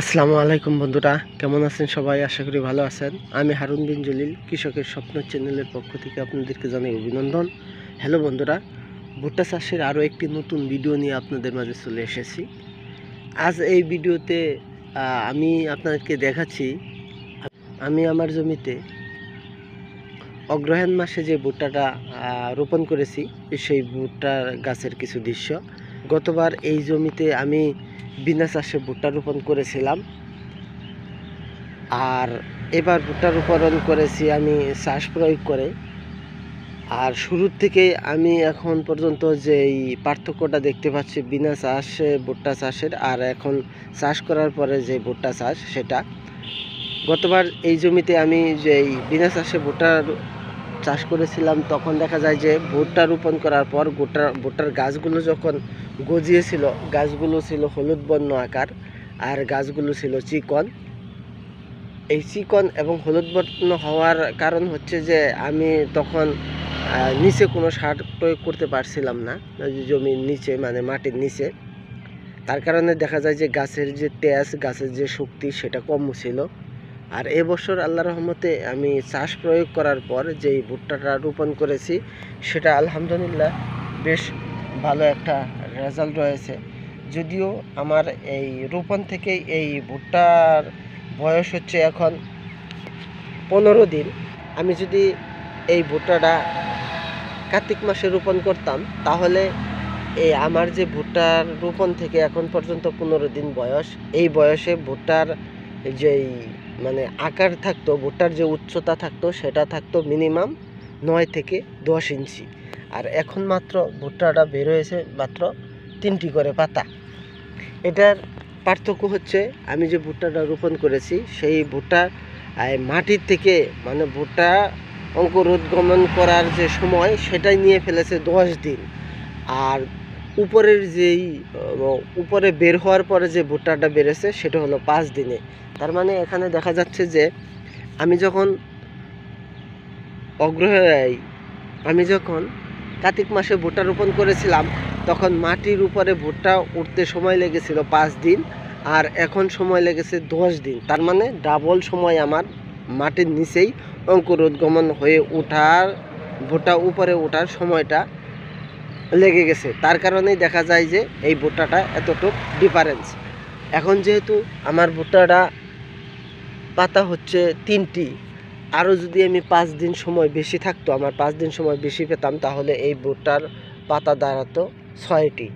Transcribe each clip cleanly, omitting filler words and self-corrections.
আসসালামু আলাইকুম বন্ধুরা, কেমন আছেন সবাই? আশা করি ভালো আছেন। আমি হারুন বিন জলিল কৃষকের স্বপ্ন চ্যানেলের পক্ষ থেকে আপনাদেরকে জানাই অভিনন্দন। হ্যালো বন্ধুরা, ভুট্টা চাষের আরও একটি নতুন ভিডিও নিয়ে আপনাদের মাঝে চলে এসেছি। আজ এই ভিডিওতে আমি আপনাদেরকে দেখাচ্ছি আমি আমার জমিতে অগ্রহায়ণ মাসে যে ভুট্টাটা রোপণ করেছি সেই ভুট্টার গাছের কিছু দৃশ্য। গতবার এই জমিতে আমি বিনা চাষে ভুট্টা রোপণ করেছিলাম, আর এবার ভুট্টা রোপণ করেছি আমি চাষ প্রয়োগ করে। আর শুরুর থেকে আমি এখন পর্যন্ত যেই পার্থক্যটা দেখতে পাচ্ছি বিনা চাষে ভুট্টা চাষের আর এখন চাষ করার পরে যে ভুট্টা চাষ, সেটা গতবার এই জমিতে আমি যেই বিনা চাষে ভুট্টা চাষ করেছিলাম তখন দেখা যায় যে ভুট্টা রোপণ করার পর ভুট্টার গাছগুলো যখন গজিয়েছিল, গাছগুলো ছিল হলুদ বর্ণ আকার আর গাছগুলো ছিল চিকন। এই চিকন এবং হলুদ বর্ণ হওয়ার কারণ হচ্ছে যে আমি তখন নিচে কোনো সার প্রয়োগ করতে পারছিলাম না, জমির নিচে মানে মাটির নিচে। তার কারণে দেখা যায় যে গাছের যে তেজ, গাছের যে শক্তি সেটা কম ছিল। আর এবছর আল্লাহর রহমতে আমি চাষ প্রয়োগ করার পর যেই ভুট্টাটা রোপণ করেছি সেটা আলহামদুলিল্লাহ বেশ ভালো একটা রেজাল্ট রয়েছে। যদিও আমার এই রোপণ থেকেই এই ভুট্টার বয়স হচ্ছে এখন 15 দিন। আমি যদি এই ভুট্টাটা কার্তিক মাসে রোপণ করতাম তাহলে এই আমার যে ভুট্টার রোপণ থেকে এখন পর্যন্ত 15 দিন বয়স, এই বয়সে ভুট্টার যেই মানে আকার থাকতো, ভুট্টার যে উচ্চতা থাকতো সেটা থাকতো মিনিমাম 9 থেকে 10 ইঞ্চি। আর এখন মাত্র ভুট্টাটা বের হয়েছে মাত্র 3টি করে পাতা। এটার পার্থক্য হচ্ছে আমি যে ভুট্টাটা রোপণ করেছি সেই ভুট্টা মাটির থেকে মানে ভুট্টা অঙ্কুরোদ্গমন করার যে সময় সেটাই নিয়ে ফেলেছে 10 দিন। আর উপরের যেই উপরে বের হওয়ার পরে যে ভুট্টাটা বেড়েছে সেটা হলো 5 দিনে। তার মানে এখানে দেখা যাচ্ছে যে আমি যখন আমি যখন কার্তিক মাসে ভুট্টা রোপণ করেছিলাম তখন মাটির উপরে ভুট্টা উঠতে সময় লেগেছিল 5 দিন, আর এখন সময় লেগেছে 10 দিন। তার মানে ডাবল সময় আমার মাটির নিচেই অঙ্কুরোদ্গমন হয়ে ওঠার, ভুট্টা উপরে ওঠার সময়টা লেগে গেছে। তার কারণেই দেখা যায় যে এই ভুট্টাটা এতটুকু ডিফারেন্স। এখন যেহেতু আমার ভুট্টাটা পাতা হচ্ছে 3টি, আরও যদি আমি 5 দিন সময় বেশি থাকতো, আমার 5 দিন সময় বেশি পেতাম, তাহলে এই ভুট্টার পাতা দাঁড়াতো 6টি।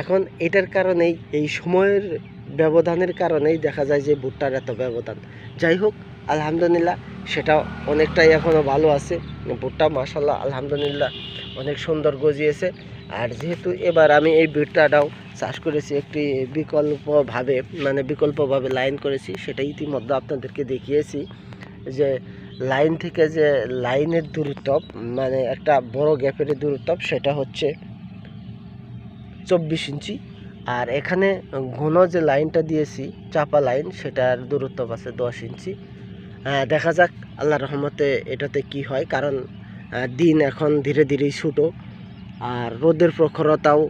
এখন এটার কারণেই, এই সময়ের ব্যবধানের কারণেই দেখা যায় যে ভুট্টার এত ব্যবধান। যাই হোক, আলহামদুলিল্লাহ সেটা অনেকটাই এখনও ভালো আছে। ভুট্টা মাশাআল্লাহ আলহামদুলিল্লাহ অনেক সুন্দর গজিয়েছে। আর যেহেতু এবার আমি এই ভুট্টাটাও চাষ করেছি একটি বিকল্পভাবে লাইন করেছি, সেটা ইতিমধ্যে আপনাদেরকে দেখিয়েছি যে লাইন থেকে যে লাইনের দূরত্ব মানে একটা বড় গ্যাপের দূরত্ব সেটা হচ্ছে 24 ইঞ্চি। আর এখানে ঘন যে লাইনটা দিয়েছি চাপা লাইন, সেটার দূরত্ব আছে 10 ইঞ্চি। দেখা যাক আল্লাহর রহমতে এটাতে কি হয়, কারণ দিন এখন ধীরে ধীরেই ছোটো আর রোদের প্রখরতাও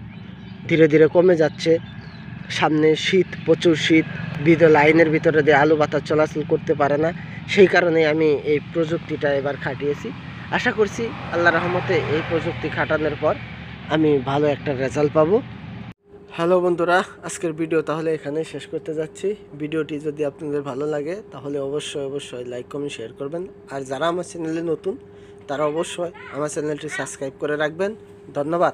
ধীরে ধীরে কমে যাচ্ছে। সামনে শীত, প্রচুর শীত, লাইনের ভিতরে দিয়ে আলু বাতাস চলাচল করতে পারে না। সেই কারণে আমি এই প্রযুক্তিটা এবার খাটিয়েছি। আশা করছি আল্লাহর রহমতে এই প্রযুক্তি খাটানোর পর আমি ভালো একটা রেজাল্ট পাবো। হ্যালো বন্ধুরা, আজকের ভিডিও তাহলে এখানে শেষ করতে যাচ্ছি। ভিডিওটি যদি আপনাদের ভালো লাগে তাহলে অবশ্যই লাইক কমেন্ট শেয়ার করবেন। আর যারা আমার চ্যানেলে নতুন তারা অবশ্যই আমার চ্যানেলটি সাবস্ক্রাইব করে রাখবেন। ধন্যবাদ।